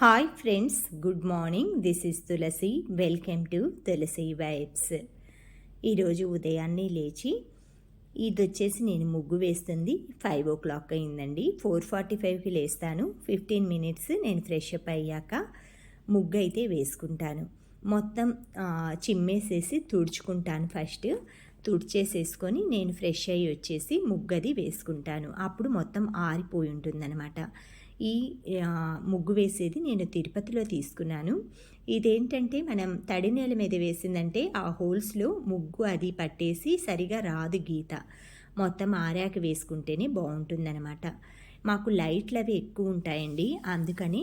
Hi friends, good morning. This is Tulasi. Welcome to Tulasi vibes. ఈరోజు ఉదయాన్నే లేచి ఇది వచ్చేసి నేను ముగ్గు వేస్తుంది 5 o'clock అయిందండి. 4:45కి లేస్తాను. 15 minutes నేను ఫ్రెష్ అప్ అయ్యాక ముగ్గు అయితే వేసుకుంటాను. మొత్తం చిమ్మేసేసి తుడుచుకుంటాను. ఫస్ట్ తుడిచేసేసుకొని నేను ఫ్రెష్ అయ్యి వచ్చేసి ముగ్గది వేసుకుంటాను. అప్పుడు మొత్తం ఆరిపోయి ఉంటుందన్నమాట. ఈ ముగ్గు వేసేది నేను తిరుపతిలో తీసుకున్నాను. ఇదేంటంటే మనం తడి నేల మీద వేసిందంటే ఆ హోల్స్లో ముగ్గు అది పట్టేసి సరిగా రాదు గీత. మొత్తం ఆరాక వేసుకుంటేనే బాగుంటుందన్నమాట. మాకు లైట్లు అవి ఎక్కువ ఉంటాయండి, అందుకని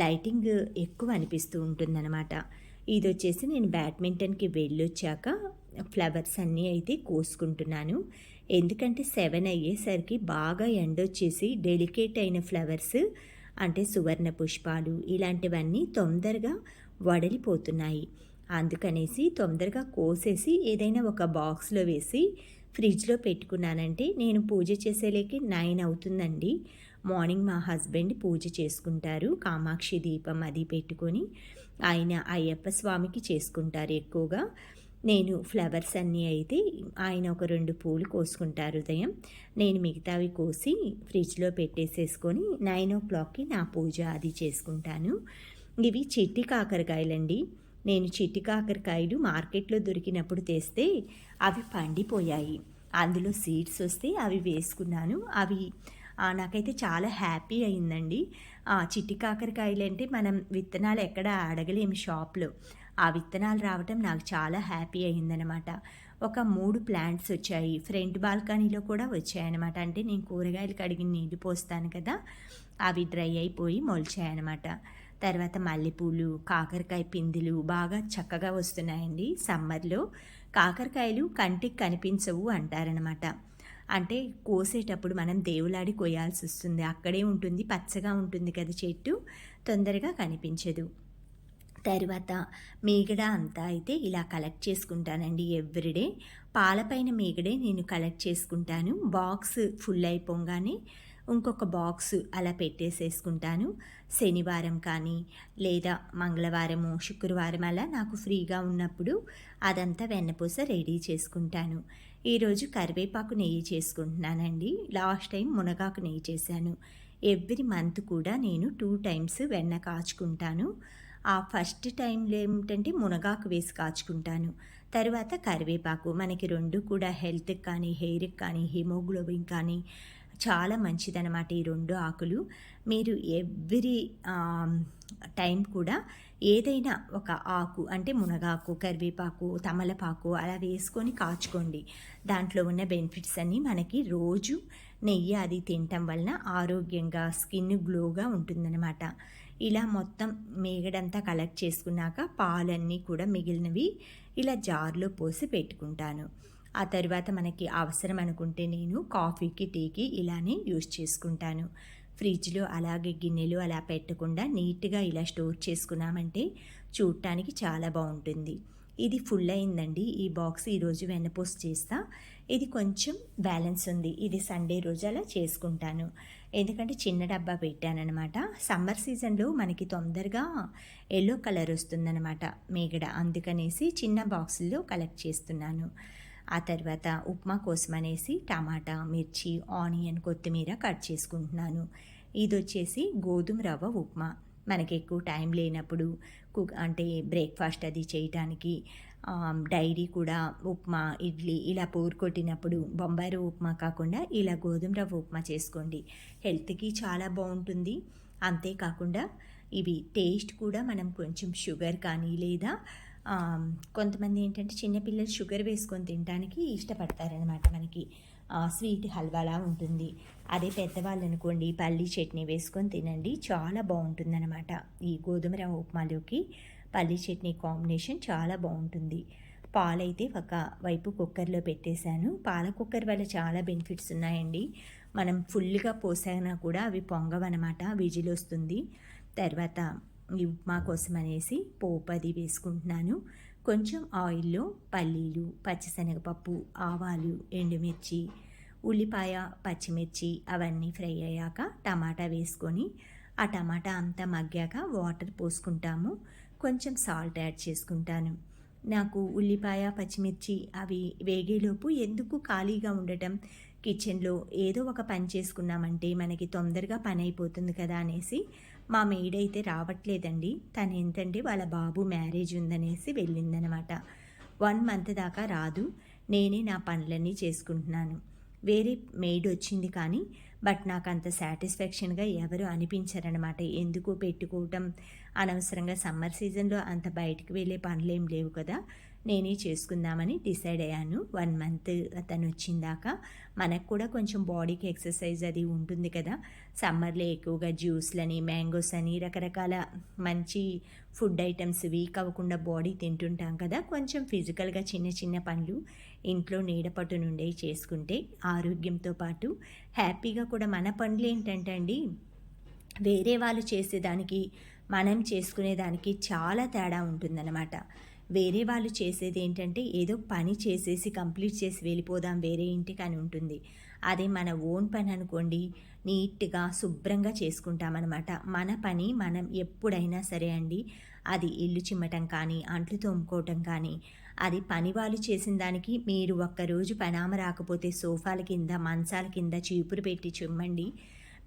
లైటింగ్ ఎక్కువ అనిపిస్తూ ఉంటుందన్నమాట. ఇది వచ్చేసి నేను బ్యాడ్మింటన్కి వెళ్ళొచ్చాక ఫ్లవర్స్ అన్నీ అయితే కోసుకుంటున్నాను. ఎందుకంటే 7 అయ్యేసరికి బాగా ఎండొచ్చేసి డెలికేట్ అయిన ఫ్లవర్స్ అంటే సువర్ణ పుష్పాలు ఇలాంటివన్నీ తొందరగా వడలిపోతున్నాయి. అందుకనేసి తొందరగా కోసేసి ఏదైనా ఒక బాక్స్లో వేసి ఫ్రిడ్జ్లో పెట్టుకున్నానంటే నేను పూజ చేసేలేకి 9 అవుతుందండి. మార్నింగ్ మా హస్బెండ్ పూజ చేసుకుంటారు. కామాక్షి దీపం అది పెట్టుకొని ఆయన అయ్యప్ప స్వామికి చేసుకుంటారు ఎక్కువగా. నేను ఫ్లవర్స్ అన్నీ అయితే ఆయన ఒక 2 పూలు కోసుకుంటారు ఉదయం. నేను మిగతావి కోసి ఫ్రిడ్జ్లో పెట్టేసేసుకొని 9 o'clockకి నా పూజ అది చేసుకుంటాను. ఇవి చిట్టి కాకరకాయలండి. నేను చిట్టి కాకరకాయలు మార్కెట్లో దొరికినప్పుడు తెస్తే అవి పండిపోయాయి. అందులో సీడ్స్ వస్తే అవి వేసుకున్నాను. అవి నాకైతే చాలా హ్యాపీ అయిందండి. చిట్టి కాకరకాయలు అంటే మనం విత్తనాలు ఎక్కడ అడగలేము షాప్లో. ఆ విత్తనాలు రావటం నాకు చాలా హ్యాపీ అయిందనమాట. ఒక 3 ప్లాంట్స్ వచ్చాయి. ఫ్రంట్ బాల్కనీలో కూడా వచ్చాయన్నమాట. అంటే నేను కూరగాయలు కడిగి నీళ్లు పోస్తాను కదా, అవి డ్రై అయిపోయి మొలిచాయన్నమాట. తర్వాత మల్లెపూలు, కాకరకాయ పిందులు బాగా చక్కగా వస్తున్నాయండి. సమ్మర్లో కాకరకాయలు కంటికి కనిపించవు అంటారనమాట. అంటే కోసేటప్పుడు మనం దేవులాడి కోయాల్సి వస్తుంది. అక్కడే ఉంటుంది, పచ్చగా ఉంటుంది కదా చెట్టు, తొందరగా కనిపించదు. తర్వాత మీగడ అంతా అయితే ఇలా కలెక్ట్ చేసుకుంటానండి ఎవ్రీడే. పాలపైన మీగడే నేను కలెక్ట్ చేసుకుంటాను. బాక్స్ ఫుల్ అయిపోగానే ఇంకొక బాక్స్ అలా పెట్టేసేసుకుంటాను. శనివారం కానీ లేదా మంగళవారము, శుక్రవారం అలా నాకు ఫ్రీగా ఉన్నప్పుడు అదంతా వెన్నపూస రెడీ చేసుకుంటాను. ఈరోజు కరివేపాకు నెయ్యి చేసుకుంటున్నానండి. లాస్ట్ టైం మునగాకు నెయ్యి చేశాను. ఎవ్రీ మంత్ కూడా నేను 2 times వెన్న కాచుకుంటాను. ఆ ఫస్ట్ టైంలో ఏమిటంటే మునగాకు వేసి కాచుకుంటాను. తర్వాత కరివేపాకు. మనకి 2 కూడా హెల్త్కి కానీ హెయిర్కి కానీ హిమోగ్లోబిన్ కానీ చాలా మంచిదన్నమాట ఈ 2 ఆకులు. మీరు ఎవ్రీ టైం కూడా ఏదైనా ఒక ఆకు అంటే మునగాకు, కరివేపాకు, తమలపాకు అలా వేసుకొని కాచుకోండి. దాంట్లో ఉన్న బెనిఫిట్స్ అన్నీ మనకి రోజు నెయ్యి అది తినటం వలన ఆరోగ్యంగా స్కిన్ గ్లోగా ఉంటుందన్నమాట. ఇలా మొత్తం మేగడంతా కలెక్ట్ చేసుకున్నాక పాలన్నీ కూడా మిగిలినవి ఇలా జార్లో పోసి పెట్టుకుంటాను. ఆ తర్వాత మనకి అవసరం అనుకుంటే నేను కాఫీకి, టీకి ఇలానే యూజ్ చేసుకుంటాను. ఫ్రిడ్జ్లో అలాగే గిన్నెలు అలా పెట్టకుండా నీట్గా ఇలా స్టోర్ చేసుకున్నామంటే చూడటానికి చాలా బాగుంటుంది. ఇది ఫుల్ అయిందండి ఈ బాక్స్. ఈరోజు వెన్నపూస చేస్తా. ఇది కొంచెం బ్యాలెన్స్ ఉంది. ఇది సండే రోజు అలా చేసుకుంటాను. ఎందుకంటే చిన్న డబ్బా పెట్టానన్నమాట. సమ్మర్ సీజన్లో మనకి తొందరగా ఎల్లో కలర్ వస్తుందన్నమాట మేగడ, అందుకనేసి చిన్న బాక్సుల్లో కలెక్ట్ చేస్తున్నాను. ఆ తర్వాత ఉప్మా కోసం అనేసి టమాటా, మిర్చి, ఆనియన్, కొత్తిమీర కట్ చేసుకుంటున్నాను. ఇది వచ్చేసి గోధుమ రవ్వ ఉప్మా. మనకి ఎక్కువ టైం లేనప్పుడు అంటే బ్రేక్ఫాస్ట్ అది చేయటానికి డైరీ కూడా ఉప్మా, ఇడ్లీ ఇలా పోరు కొట్టినప్పుడు బొంబాయి రవ్వ ఉప్మా కాకుండా ఇలా గోధుమ రవ్వ ఉప్మా చేసుకోండి. హెల్త్కి చాలా బాగుంటుంది. అంతేకాకుండా ఇవి టేస్ట్ కూడా మనం కొంచెం షుగర్ కానీ లేదా కొంతమంది ఏంటంటే చిన్నపిల్లలు షుగర్ వేసుకొని తినడానికి ఇష్టపడతారనమాట. మనకి స్వీట్ హల్వాలా ఉంటుంది. అదే పెద్దవాళ్ళు అనుకోండి పల్లీ చట్నీ వేసుకొని తినండి, చాలా బాగుంటుందన్నమాట. ఈ గోధుమ రవ్వ ఉప్మాలోకి పల్లీ చట్నీ కాంబినేషన్ చాలా బాగుంటుంది. పాలైతే ఒక వైపు కుక్కర్లో పెట్టేశాను. పాల కుక్కర్ వల్ల చాలా బెనిఫిట్స్ ఉన్నాయండి. మనం ఫుల్గా పోసానా కూడా అవి పొంగవన్నమాట, విజిల్ వస్తుంది. తర్వాత ఈ ఉప్మా కోసం అనేసి పోపు అది వేసుకుంటున్నాను. కొంచెం ఆయిల్లో పల్లీలు, పచ్చిశనగపప్పు, ఆవాలు, ఎండుమిర్చి, ఉల్లిపాయ, పచ్చిమిర్చి అవన్నీ ఫ్రై అయ్యాక టమాటా వేసుకొని ఆ టమాటా అంతా మగ్గాక వాటర్ పోసుకుంటాము. కొంచెం సాల్ట్ యాడ్ చేసుకుంటాను. నాకు ఉల్లిపాయ, పచ్చిమిర్చి అవి వేగేలోపు ఎందుకు ఖాళీగా ఉండటం, కిచెన్లో ఏదో ఒక పని చేసుకున్నామంటే మనకి తొందరగా పని అయిపోతుంది కదా అనేసి మా మెయిడ్ అయితే రావట్లేదండి. తను ఏంటంటే వాళ్ళ బాబు మ్యారేజ్ ఉందనేసి వెళ్ళిందనమాట. 1 మంత్ దాకా రాదు. నేనే నా పనులన్నీ చేసుకుంటున్నాను. వేరే మెయిడ్ వచ్చింది కానీ బట్ నాకు అంత సాటిస్ఫాక్షన్గా ఎవరు అనిపించరనమాట. ఎందుకు పెట్టుకోవటం అనవసరంగా, సమ్మర్ సీజన్లో అంత బయటికి వెళ్ళే పనులేం లేవు కదా, నేనే చేసుకుందామని డిసైడ్ అయ్యాను. 1 మంత్ తను వచ్చిందాకా మనకు కూడా కొంచెం బాడీకి ఎక్సర్సైజ్ అది ఉంటుంది కదా. సమ్మర్లో ఎక్కువగా జ్యూస్లని, మ్యాంగోస్ అని రకరకాల మంచి ఫుడ్ ఐటమ్స్ వీక్ అవ్వకుండా బాడీ తింటుంటాం కదా. కొంచెం ఫిజికల్గా చిన్న చిన్న పనులు ఇంట్లో నీడపట్టు నుండే చేసుకుంటే ఆరోగ్యంతో పాటు హ్యాపీగా కూడా. మన పనులు ఏంటంటే అండి, వేరే వాళ్ళు చేసేదానికి మనం చేసుకునేదానికి చాలా తేడా ఉంటుందన్నమాట. వేరే వాళ్ళు చేసేది ఏంటంటే ఏదో పని చేసేసి కంప్లీట్ చేసి వెళ్ళిపోదాం వేరే ఇంటికి అని ఉంటుంది. అదే మన ఓన్ పని అనుకోండి, నీట్గా శుభ్రంగా చేసుకుంటామన్నమాట. మన పని మనం ఎప్పుడైనా సరే అండి, అది ఇల్లు చిమ్మటం కానీ, అంట్లు తోముకోవటం కానీ, అది పని వాళ్ళు చేసిన దానికి మీరు ఒక్కరోజు పనామ రాకపోతే సోఫాల కింద, మంచాల కింద చీపురు పెట్టి చిమ్మండి,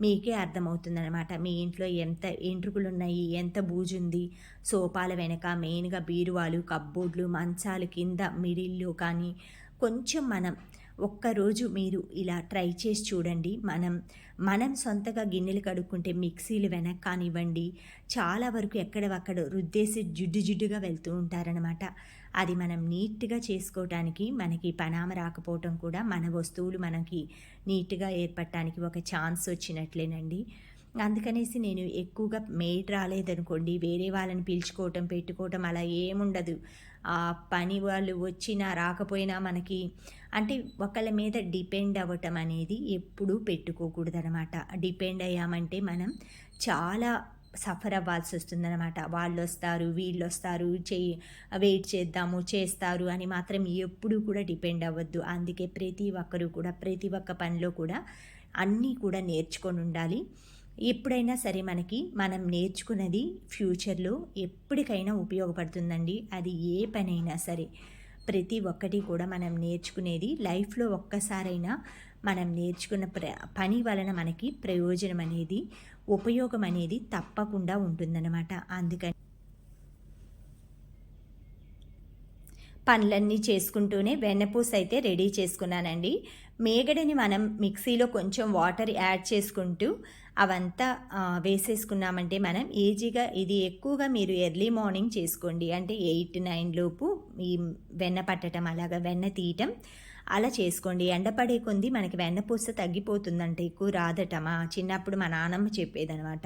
మీకే అర్థమవుతుందనమాట. మీ ఇంట్లో ఎంత ఎంట్రుకలున్నాయి, ఎంత బూజుంది. సోఫాల వెనక మెయిన్గా బీరువాలు, కప్బోర్డ్లు, మంచాలు కింద మిడిల్లో కానీ కొంచెం మనం ఒక్కరోజు మీరు ఇలా ట్రై చేసి చూడండి. మనం సొంతగా గిన్నెలు కడుక్కుంటే మిక్సీలు వెనక్కి కానివ్వండి, చాలా వరకు ఎక్కడవక్కడ రుద్దేసి జిడ్డుగా వెళ్తూ ఉంటారనమాట. అది మనం నీట్గా చేసుకోవటానికి మనకి పనామ రాకపోవటం కూడా మన వస్తువులు మనకి నీట్గా ఏర్పడటానికి ఒక ఛాన్స్ వచ్చినట్లేనండి. అందుకనేసి నేను ఎక్కువగా మెయిడ్ రాలేదనుకోండి, వేరే వాళ్ళని పిలుచుకోవటం, పెట్టుకోవటం అలా ఏముండదు. ఆ పని వాళ్ళు వచ్చినా రాకపోయినా మనకి అంటే ఒకళ్ళ మీద డిపెండ్ అవ్వటం అనేది ఎప్పుడూ పెట్టుకోకూడదనమాట. డిపెండ్ అయ్యామంటే మనం చాలా సఫర్ అవ్వాల్సి వస్తుందన్నమాట. వాళ్ళొస్తారు, వీళ్ళొస్తారు, వెయిట్ చేద్దాము, చేస్తారు అని మాత్రం ఎప్పుడూ కూడా డిపెండ్ అవ్వద్దు. అందుకే ప్రతి ఒక్కరూ కూడా ప్రతి ఒక్క పనిలో కూడా అన్నీ కూడా నేర్చుకొని ఉండాలి. ఎప్పుడైనా సరే మనం నేర్చుకున్నది ఫ్యూచర్లో ఎప్పటికైనా ఉపయోగపడుతుందండి. అది ఏ పనైనా సరే, ప్రతి ఒక్కటి కూడా మనం నేర్చుకునేది లైఫ్లో ఒక్కసారైనా మనం నేర్చుకున్న పని వలన మనకి ప్రయోజనం అనేది, ఉపయోగం అనేది తప్పకుండా ఉంటుందన్నమాట. అందుకని పనులన్నీ చేసుకుంటూనే వెన్నపూస అయితే రెడీ చేసుకున్నానండి. మేగడని మనం మిక్సీలో కొంచెం వాటర్ యాడ్ చేసుకుంటూ అవంతా వేసేసుకున్నామంటే మనం ఈజీగా, ఇది ఎక్కువగా మీరు ఎర్లీ మార్నింగ్ చేసుకోండి. అంటే 8-9 లోపు ఈ వెన్న పట్టడం, అలాగా వెన్న తీయటం అలా చేసుకోండి. ఎండపడే కొంది మనకి వెన్నపూస తగ్గిపోతుందంట, ఎక్కువ రాదట. చిన్నప్పుడు మా నాన్నమ్మ చెప్పేదనమాట.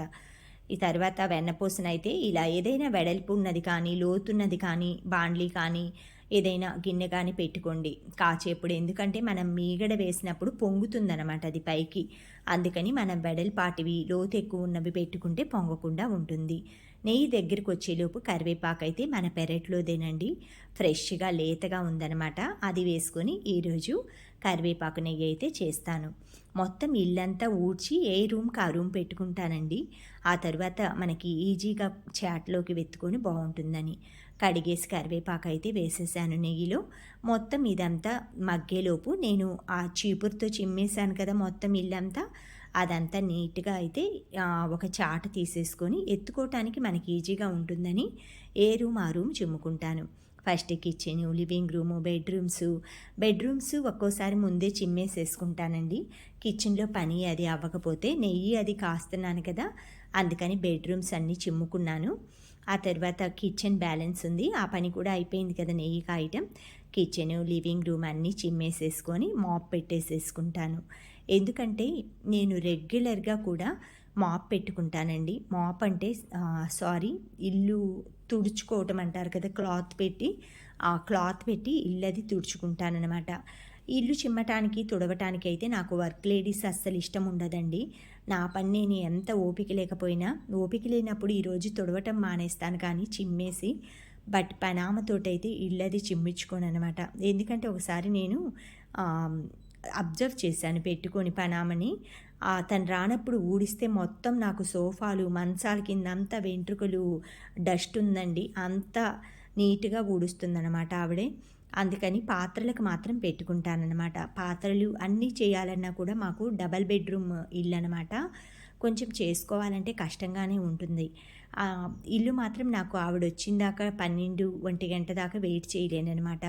ఈ తర్వాత వెన్నపూసనైతే ఇలా ఏదైనా వెడల్పు ఉన్నది కానీ, లోతున్నది కానీ, బాండ్లీ కానీ, ఏదైనా గిన్నె కానీ పెట్టుకోండి కాచేప్పుడు. ఎందుకంటే మనం మీగడ వేసినప్పుడు పొంగుతుందనమాట అది పైకి. అందుకని మనం వెడల్పాటివి, లోతు ఎక్కువ ఉన్నవి పెట్టుకుంటే పొంగకుండా ఉంటుంది. నెయ్యి దగ్గరికి వచ్చేలోపు కరివేపాకు అయితే మన పెరట్లోదేనండి, ఫ్రెష్గా లేతగా ఉందనమాట. అది వేసుకొని ఈరోజు కరివేపాకు నెయ్యి అయితే చేస్తాను. మొత్తం ఇల్లంతా ఊడ్చి ఏ రూమ్కి ఆ రూమ్ పెట్టుకుంటానండి. ఆ తర్వాత మనకి ఈజీగా చాట్లోకి వెత్తుకొని బాగుంటుందని కడిగేసి కరివేపాకు అయితే వేసేసాను నెయ్యిలో. మొత్తం ఇదంతా మగ్గేలోపు నేను ఆ చీపురుతో చిమ్మేశాను కదా మొత్తం ఇల్లంతా, అదంతా నీట్గా అయితే ఒక చాట తీసేసుకొని ఎత్తుకోవటానికి మనకి ఈజీగా ఉంటుందని ఏ రూమ్ ఆ రూమ్ చిమ్ముకుంటాను. First kitchen, living room, bedrooms ఒక్కోసారి ముందే చిమ్మేసేసుకుంటానండి. కిచెన్లో పని అది అవ్వకపోతే, నెయ్యి అది కాస్తున్నాను కదా, అందుకని బెడ్రూమ్స్ అన్నీ చిమ్ముకున్నాను. ఆ తర్వాత కిచెన్ బ్యాలెన్స్ ఉంది, ఆ పని కూడా అయిపోయింది కదా నెయ్యి కాయటం. కిచెన్, లివింగ్ రూమ్ అన్నీ చిమ్మేసేసుకొని మాప్ పెట్టేసేసుకుంటాను. ఎందుకంటే నేను రెగ్యులర్గా కూడా మాప్ పెట్టుకుంటానండి. మాప్ అంటే ఇల్లు తుడుచుకోవటం అంటారు కదా, క్లాత్ పెట్టి ఇల్లది తుడుచుకుంటానన్నమాట. ఇల్లు చిమ్మటానికి, తుడవటానికి అయితే నాకు వర్క్ లేడీస్ అస్సలు ఇష్టం ఉండదండి. నా పని నేను ఎంత ఓపిక లేకపోయినా, ఓపిక లేనప్పుడు ఈరోజు తుడవటం మానేస్తాను కానీ చిమ్మేసి, బట్ పనామతోటైతే ఇల్లది చిమ్మించుకోను అనమాట. ఎందుకంటే ఒకసారి నేను అబ్జర్వ్ చేశాను పెట్టుకొని పనామని. తను రానప్పుడు ఊడిస్తే మొత్తం నాకు సోఫాలు, మంచాల కింద అంతా వెంట్రుకలు, డస్ట్ ఉందండి. అంతా నీట్‌గా ఊడుస్తుందనమాట ఆవిడే. అందుకని పాత్రలకు మాత్రం పెట్టుకుంటాననమాట. పాత్రలు అన్నీ చేయాలన్నా కూడా మాకు డబల్ బెడ్‌రూమ్ ఇల్లనమాట. కొంచెం చేసుకోవాలంటే కష్టంగానే ఉంటుంది. ఇల్లు మాత్రం నాకు ఆవిడొచ్చిందాకా 12, 1 గంట దాకా వెయిట్ చేయలేననమాట.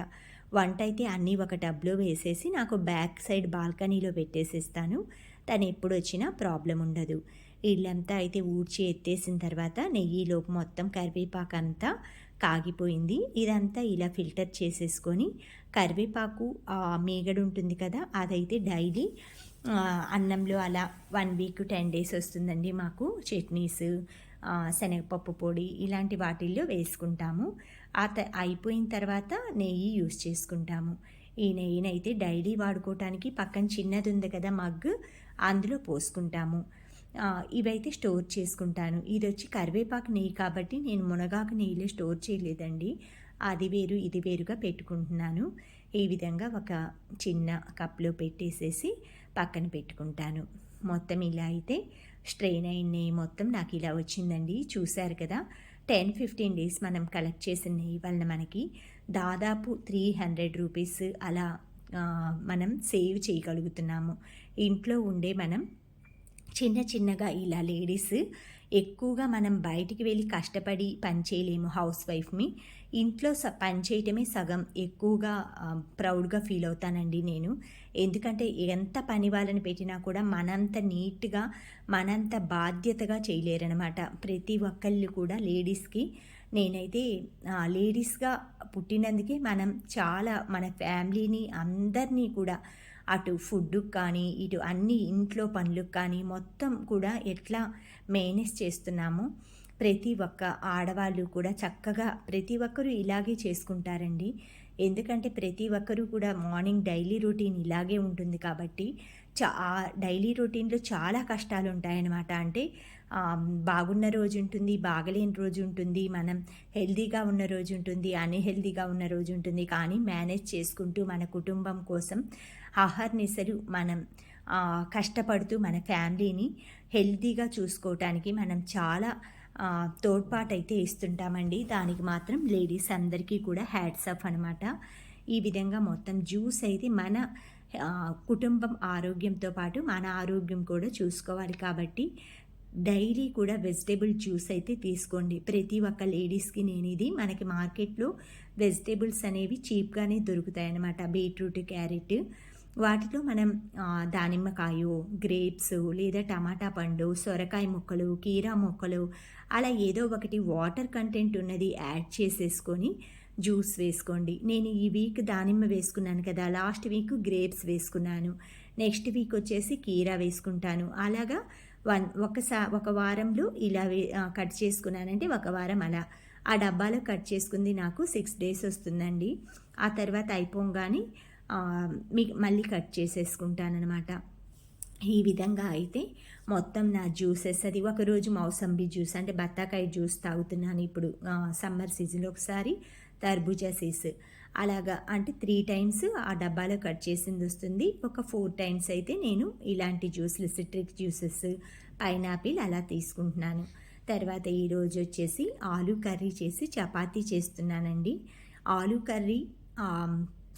వంటయితే అన్నీ ఒక టబ్‌లో వేసేసి నాకు బ్యాక్ సైడ్ బాల్కనీలో పెట్టేసేస్తాను. తనెప్పుడొచ్చినా ప్రాబ్లమ్ ఉండదు. ఇల్లంతా అయితే ఊడ్చి ఎత్తేసిన తర్వాత నెయ్యిలోపు మొత్తం కరివేపాకంతా కాగిపోయింది. ఇదంతా ఇలా ఫిల్టర్ చేసేసుకొని కరివేపాకు మీగడ ఉంటుంది కదా, అదైతే డైలీ అన్నంలో అలా 1 వీక్ 10 డేస్ వస్తుందండి మాకు. చట్నీస్, శనగపప్పు పొడి ఇలాంటి వాటిల్లో వేసుకుంటాము. అయిపోయిన తర్వాత నెయ్యి యూస్ చేసుకుంటాము. ఈ నెయ్యినైతే డైలీ వాడుకోవటానికి పక్కన చిన్నది ఉంది కదా మగ్, అందులో పోసుకుంటాము. ఇవైతే స్టోర్ చేసుకుంటాను. ఇదొచ్చి కరివేపాకు నెయ్యి కాబట్టి నేను మునగాకు నెయ్యిలో స్టోర్ చేయలేదండి. అది వేరు ఇది వేరుగా పెట్టుకుంటున్నాను. ఈ విధంగా ఒక చిన్న కప్లో పెట్టేసేసి పక్కన పెట్టుకుంటాను. మొత్తం ఇలా అయితే స్ట్రెయిన్ అయిన నెయ్యి మొత్తం నాకు ఇలా వచ్చిందండి. చూశారు కదా, 10-15 డేస్ మనం కలెక్ట్ చేసిన నెయ్యి వలన మనకి దాదాపు 300 రూపీస్ అలా మనం సేవ్ చేయగలుగుతున్నాము. ఇంట్లో ఉండే మనం చిన్న చిన్నగా ఇలా లేడీస్ ఎక్కువగా మనం బయటికి వెళ్ళి కష్టపడి పని చేయలేము. హౌస్ వైఫ్‌ని ఇంట్లో పని చేయటమే సగం ఎక్కువగా ప్రౌడ్‌గా ఫీల్ అవుతానండి నేను. ఎందుకంటే ఎంత పని వాళ్ళని పెట్టినా కూడా మనంత నీట్‌గా, మనంత బాధ్యతగా చేయలేరనమాట. ప్రతి ఒక్కళ్ళు కూడా లేడీస్‌కి నేనైతే లేడీస్‌గా పుట్టినందుకే మనం చాలా మన ఫ్యామిలీని అందరినీ కూడా అటు ఫుడ్డుకి కానీ, ఇటు అన్ని ఇంట్లో పనులకు కానీ మొత్తం కూడా ఎట్లా మేనేజ్ చేస్తున్నామో ప్రతి ఒక్క ఆడవాళ్ళు కూడా చక్కగా ప్రతి ఒక్కరూ ఇలాగే చేసుకుంటారండి. ఎందుకంటే ప్రతి ఒక్కరూ కూడా మార్నింగ్ డైలీ రొటీన్ ఇలాగే ఉంటుంది కాబట్టి డైలీ రొటీన్‌లో చాలా కష్టాలు ఉంటాయన్నమాట. అంటే బాగున్న రోజు ఉంటుంది, బాగలేని రోజు ఉంటుంది, మనం హెల్తీగా ఉన్న రోజు ఉంటుంది, అన్‌హెల్తీగా ఉన్న రోజు ఉంటుంది. కానీ మేనేజ్ చేసుకుంటూ మన కుటుంబం కోసం అహర్నిశలు మనం కష్టపడుతూ మన ఫ్యామిలీని హెల్తీగా చూసుకోవటానికి మనం చాలా తోడ్పాటైతే ఇస్తుంటామండి. దానికి మాత్రం లేడీస్ అందరికీ కూడా హ్యాట్స్ ఆఫ్ అనమాట. ఈ విధంగా మొత్తం జ్యూస్ అయితే మన కుటుంబం ఆరోగ్యంతో పాటు మన ఆరోగ్యం కూడా చూసుకోవాలి కాబట్టి డైలీ కూడా వెజిటేబుల్ జ్యూస్ అయితే తీసుకోండి. ప్రతి ఒక్క లేడీస్కి నేను ఇది మనకి మార్కెట్లో వెజిటేబుల్స్ అనేవి చీప్గానే దొరుకుతాయి అన్నమాట. బీట్రూట్, క్యారెట్, వాటిలో మనం దానిమ్మకాయో, గ్రేప్స్ లేదా టమాటా పండు, సొరకాయ ముక్కలు, కీరా ముక్కలు అలా ఏదో ఒకటి వాటర్ కంటెంట్ ఉన్నది యాడ్ చేసేసుకొని జ్యూస్ వేసుకోండి. నేను ఈ వీక్ దానిమ్మ వేసుకున్నాను కదా, లాస్ట్ వీక్ గ్రేప్స్ వేసుకున్నాను, నెక్స్ట్ వీక్ వచ్చేసి కీరా వేసుకుంటాను. అలాగా ఒక వారంలో ఇలా కట్ చేసుకున్నానంటే ఒక వారం అలా ఆ డబ్బాలో కట్ చేసుకుంది నాకు 6 డేస్ వస్తుందండి. ఆ తర్వాత అయిపోగానే మళ్ళీ కట్ చేసేసుకుంటానమాట. ఈ విధంగా అయితే మొత్తం నా జ్యూసెస్ అది ఒకరోజు మౌసంబి జ్యూస్ అంటే బత్తాకాయ జ్యూస్ తాగుతున్నాను ఇప్పుడు సమ్మర్ సీజన్లో, ఒకసారి తర్బూజా సీడ్స్ అలాగా. అంటే 3 టైమ్స్ ఆ డబ్బాలో కట్ చేసింది వస్తుంది. ఒక 4 టైమ్స్ అయితే నేను ఇలాంటి జ్యూస్లు, సిట్రిక్ జ్యూసెస్, పైనాపిల్ అలా తీసుకుంటున్నాను. తర్వాత ఈరోజు వచ్చేసి ఆలూ కర్రీ చేసి చపాతీ చేస్తున్నానండి. ఆలూ కర్రీ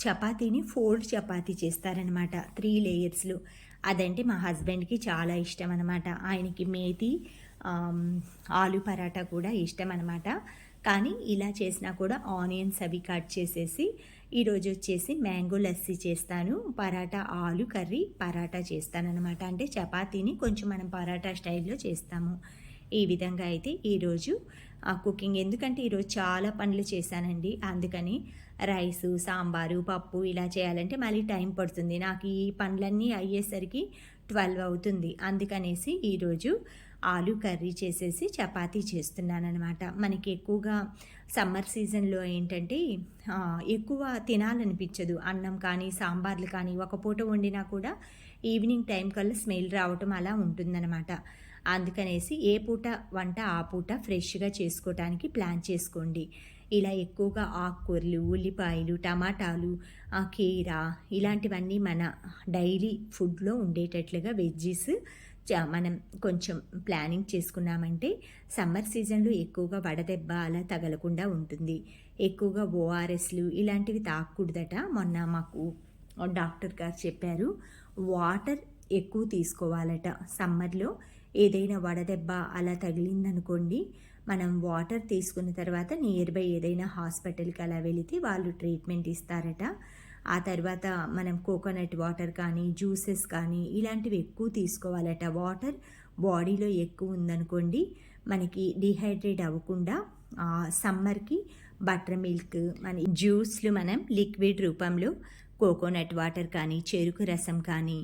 చపాతీని ఫోల్డ్ చపాతీ చేస్తారనమాట 3 లేయర్స్లో. అదంటే మా హస్బెండ్కి చాలా ఇష్టం అనమాట. ఆయనకి మేతి ఆలూ పరాటా కూడా ఇష్టం అనమాట. కానీ ఇలా చేసినా కూడా ఆనియన్స్ అవి కట్ చేసేసి ఈరోజు వచ్చేసి మ్యాంగో లస్సీ చేస్తాను. పరాటా ఆలు కర్రీ పరాటా చేస్తానన్నమాట. అంటే చపాతీని కొంచెం మనం పరాటా స్టైల్లో చేస్తాము. ఈ విధంగా అయితే ఈరోజు కుకింగ్, ఎందుకంటే ఈరోజు చాలా పనులు చేశానండి. అందుకని రైసు, సాంబారు, పప్పు ఇలా చేయాలంటే మళ్ళీ టైం పడుతుంది. నాకు ఈ పనులన్నీ అయ్యేసరికి 12 అవుతుంది. అందుకనేసి ఈరోజు ఆలూ కర్రీ చేసేసి చపాతీ చేస్తున్నానమాట. మనకి ఎక్కువగా సమ్మర్ సీజన్లో ఏంటంటే ఎక్కువ తినాలనిపించదు. అన్నం కానీ సాంబార్లు కానీ ఒక పూట వండినా కూడా ఈవినింగ్ టైం కల్లా స్మెల్ రావటం అలా ఉంటుందన్నమాట. అందుకనేసి ఏ పూట వంట ఆ పూట ఫ్రెష్గా చేసుకోవటానికి ప్లాన్ చేసుకోండి. ఇలా ఎక్కువగా ఆకుకూరలు, ఉల్లిపాయలు, టమాటాలు, కీర ఇలాంటివన్నీ మన డైలీ ఫుడ్లో ఉండేటట్లుగా వెజ్జీస్ మనం కొంచెం ప్లానింగ్ చేసుకున్నామంటే సమ్మర్ సీజన్లో ఎక్కువగా వడదెబ్బ అలా తగలకుండా ఉంటుంది. ఎక్కువగా ఓఆర్ఎస్లు ఇలాంటివి తాగకూడదట. మొన్న మాకు డాక్టర్ గారు చెప్పారు. వాటర్ ఎక్కువ తీసుకోవాలట. సమ్మర్లో ఏదైనా వడదెబ్బ అలా తగిలిందనుకోండి, మనం వాటర్ తీసుకున్న తర్వాత నియర్ బై ఏదైనా హాస్పిటల్కి అలా వెళితే వాళ్ళు ట్రీట్మెంట్ ఇస్తారట. ఆ తర్వాత మనం కోకోనట్ వాటర్ కానీ జ్యూసెస్ కానీ ఇలాంటివి ఎక్కువ తీసుకోవాలట. వాటర్ బాడీలో ఎక్కువ ఉందనుకోండి, మనకి డిహైడ్రేట్ అవ్వకుండా సమ్మర్కి బటర్ మిల్క్ మన జ్యూస్లు మనం లిక్విడ్ రూపంలో కోకోనట్ వాటర్ కానీ చెరుకు రసం కానీ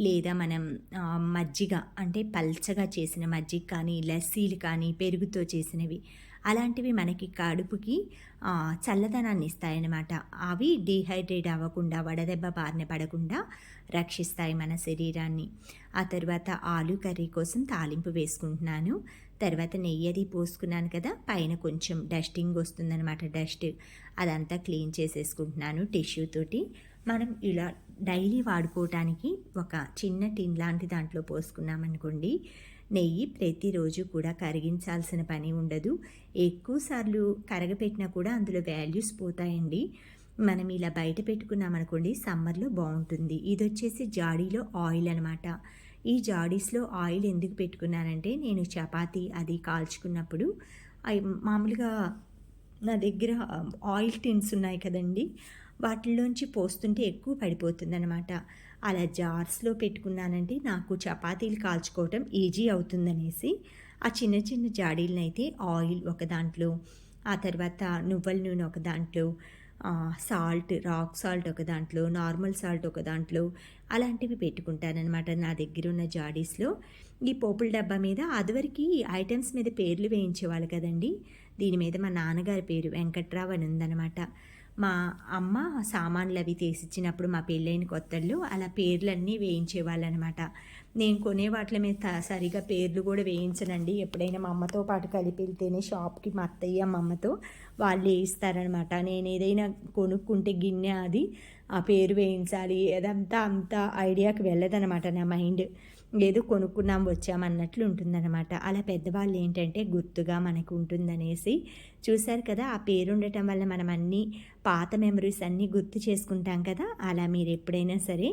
లేదా మనం మజ్జిగ అంటే పల్చగా చేసిన మజ్జిగ కానీ లస్సీలు కానీ పెరుగుతో చేసినవి అలాంటివి మనకి కడుపుకి చల్లదనాన్ని ఇస్తాయన్నమాట. అవి డీహైడ్రేట్ అవ్వకుండా వడదెబ్బ బారిన పడకుండా రక్షిస్తాయి మన శరీరాన్ని. ఆ తర్వాత ఆలు కర్రీ కోసం తాలింపు వేసుకుంటున్నాను. తర్వాత నెయ్యి పోసుకున్నాను కదా, పైన కొంచెం డస్టింగ్ వస్తుందన్నమాట. డస్ట్ అదంతా క్లీన్ చేసేసుకుంటున్నాను టిష్యూ తోటి. మనం ఇలా డైలీ వాడుకోవటానికి ఒక చిన్న టిన్ లాంటి దాంట్లో పోసుకున్నామనుకోండి, నెయ్యి ప్రతిరోజు కూడా కరిగించాల్సిన పని ఉండదు. ఎక్కువసార్లు కరగపెట్టినా కూడా అందులో వాల్యూస్ పోతాయండి. మనం ఇలా బయట పెట్టుకున్నామనుకోండి సమ్మర్లో బాగుంటుంది. ఇది వచ్చేసి జాడీలో ఆయిల్ అనమాట. ఈ జాడీస్లో ఆయిల్ ఎందుకు పెట్టుకున్నానంటే, నేను చపాతీ అది కాల్చుకున్నప్పుడు మామూలుగా నా దగ్గర ఆయిల్ టిన్స్ ఉన్నాయి కదండి, వాటిల్లోంచి పోస్తుంటే ఎక్కువ పడిపోతుందనమాట. అలా జార్స్లో పెట్టుకున్నానంటే నాకు చపాతీలు కాల్చుకోవటం ఈజీ అవుతుందనేసి ఆ చిన్న చిన్న జాడీలనైతే ఆయిల్ ఒక దాంట్లో, ఆ తర్వాత నువ్వుల నూనె ఒక దాంట్లో, సాల్ట్ రాక్ సాల్ట్ ఒక దాంట్లో, నార్మల్ సాల్ట్ ఒక దాంట్లో అలాంటివి పెట్టుకుంటానమాట నా దగ్గర ఉన్న జాడీస్లో. ఈ పోపుల డబ్బా మీద అదివరకు ఐటమ్స్ మీద పేర్లు వేయించేవాళ్ళు కదండి. దీని మీద మా నాన్నగారి పేరు వెంకట్రావు అని ఉందన్నమాట. మా అమ్మ సామాన్లు అవి తీసిచ్చినప్పుడు మా పెళ్ళైన కొత్తల్లో అలా పేర్లన్నీ వేయించేవాళ్ళనమాట. నేను కొనే వాటి మీద సరిగా పేర్లు కూడా వేయించనండి. ఎప్పుడైనా మా అమ్మతో పాటు కలిపి వెళ్తేనే షాప్కి మా అత్తయ్య మా అమ్మతో వాళ్ళు వేయిస్తారనమాట. నేను ఏదైనా కొనుక్కుంటే గిన్నె అది ఆ పేరు వేయించాలి అదంతా అంత ఐడియాకి వెళ్ళదనమాట నా మైండ్. ఏదో కొనుక్కున్నాం వచ్చామన్నట్లు ఉంటుందన్నమాట. అలా పెద్దవాళ్ళు ఏంటంటే గుర్తుగా మనకు ఉంటుందనేసి. చూశారు కదా, ఆ పేరు ఉండటం వల్ల మనం అన్నీ పాత మెమరీస్ అన్నీ గుర్తు చేసుకుంటాం కదా. అలా మీరు ఎప్పుడైనా సరే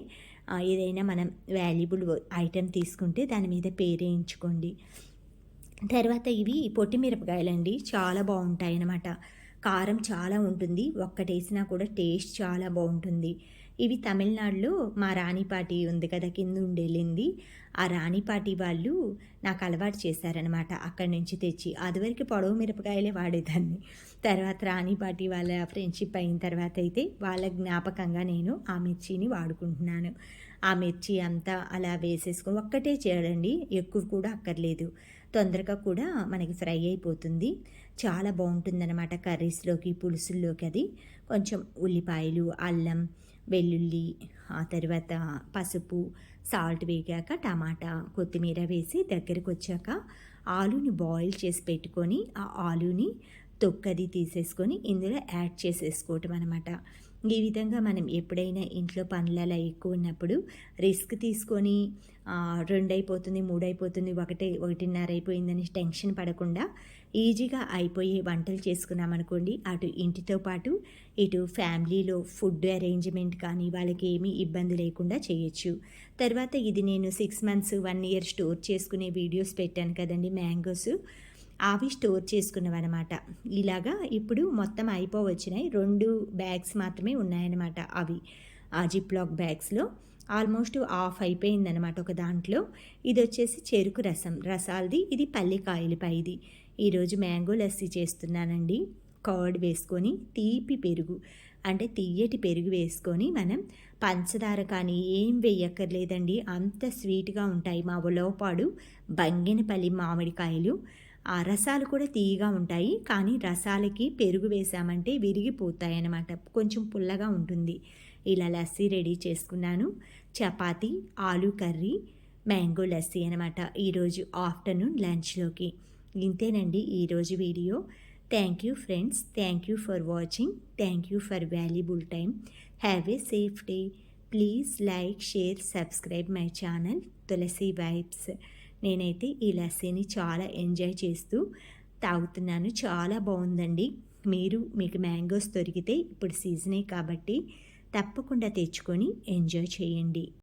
ఏదైనా మనం వాల్యుబుల్ ఐటెం తీసుకుంటే దాని మీద పేరు వేయించుకోండి. తర్వాత ఇవి పొట్టి మిరపకాయలండి, చాలా బాగుంటాయి అన్నమాట. కారం చాలా ఉంటుంది, ఒక్కటేసినా కూడా టేస్ట్ చాలా బాగుంటుంది. ఇవి తమిళనాడులో మా రాణిపాటి ఉంది కదా కింద ఉండేళ్ళింది, ఆ రాణిపాటి వాళ్ళు నాకు అలవాటు చేశారనమాట అక్కడి నుంచి తెచ్చి. అదివరకు పొడవు మిరపకాయలే వాడేదాన్ని. తర్వాత రాణిపాటి వాళ్ళ ఫ్రెండ్షిప్ అయిన తర్వాత అయితే వాళ్ళ జ్ఞాపకంగా నేను ఆ మిర్చిని వాడుకుంటున్నాను. ఆ మిర్చి అంతా అలా వేసేసుకొని ఒక్కటే చేయాలండి, ఎక్కువ కూడా అక్కర్లేదు. తొందరగా కూడా మనకి ఫ్రై అయిపోతుంది. చాలా బాగుంటుందన్నమాట కర్రీస్లోకి పులుసుల్లోకి. అది కొంచెం ఉల్లిపాయలు, అల్లం, వెల్లుల్లి, ఆ తర్వాత పసుపు, సాల్ట్ వేగాక టమాటా, కొత్తిమీర వేసి దగ్గరికి వచ్చాక ఆలూని బాయిల్ చేసి పెట్టుకొని ఆ ఆలూని తొక్కది తీసేసుకొని ఇందులో యాడ్ చేసేసుకోవటం అనమాట. ఈ విధంగా మనం ఎప్పుడైనా ఇంట్లో పనులు అలా ఎక్కువ ఉన్నప్పుడు రిస్క్ తీసుకొని 2 అయిపోతుంది, 3 అయిపోతుంది, 1:30 అయిపోయిందని టెన్షన్ పడకుండా ఈజీగా అయిపోయే వంటలు చేసుకున్నామనుకోండి, అటు ఇంటితో పాటు ఇటు ఫ్యామిలీలో ఫుడ్ అరేంజ్మెంట్ కానీ వాళ్ళకి ఏమీ ఇబ్బంది లేకుండా చేయొచ్చు. తర్వాత ఇది నేను 6 మంత్స్ 1 ఇయర్ స్టోర్ చేసుకునే వీడియోస్ పెట్టాను కదండి, మ్యాంగోస్ అవి స్టోర్ చేసుకున్నవన్నమాట. ఇలాగా ఇప్పుడు మొత్తం అయిపోవచ్చినాయి. 2 బ్యాగ్స్ మాత్రమే ఉన్నాయన్నమాట. అవి ఆ జిప్లాక్ బ్యాగ్స్లో ఆల్మోస్ట్ ఆఫ్ అయిపోయిందనమాట ఒక దాంట్లో. ఇది వచ్చేసి చెరుకు రసాలది, ఇది పల్లికాయలపైది. ఈరోజు మ్యాంగో లస్సీ చేస్తున్నానండి. కర్డ్ వేసుకొని తీపి పెరుగు అంటే తియ్యటి పెరుగు వేసుకొని మనం పంచదార కానీ ఏం వేయక్కర్లేదండి, అంత స్వీట్గా ఉంటాయి. మా ఉలవపాడు బంగినపల్లి మామిడికాయలు, ఆ రసాలు కూడా తీయగా ఉంటాయి. కానీ రసాలకి పెరుగు వేసామంటే విరిగిపోతాయి అన్నమాట, కొంచెం పుల్లగా ఉంటుంది. ఇలా లస్సీ రెడీ చేసుకున్నాను. చపాతీ, ఆలు కర్రీ, మ్యాంగో లస్సీ అనమాట ఈరోజు ఆఫ్టర్నూన్ లంచ్లోకి. ఇంతేనండి ఈరోజు వీడియో. Thank you friends, thank you for watching, thank you for valuable time. Have a safe day. Please like, share, subscribe my channel Tulasi vibes. నేనైతే ఈ లస్సీని చాలా ఎంజాయ్ చేస్తూ తాగుతున్నాను. చాలా బాగుందండి. మీకు మ్యాంగోస్ దొరికితే ఇప్పుడు సీజనే కాబట్టి తప్పకుండా తెచ్చుకొని ఎంజాయ్ చేయండి.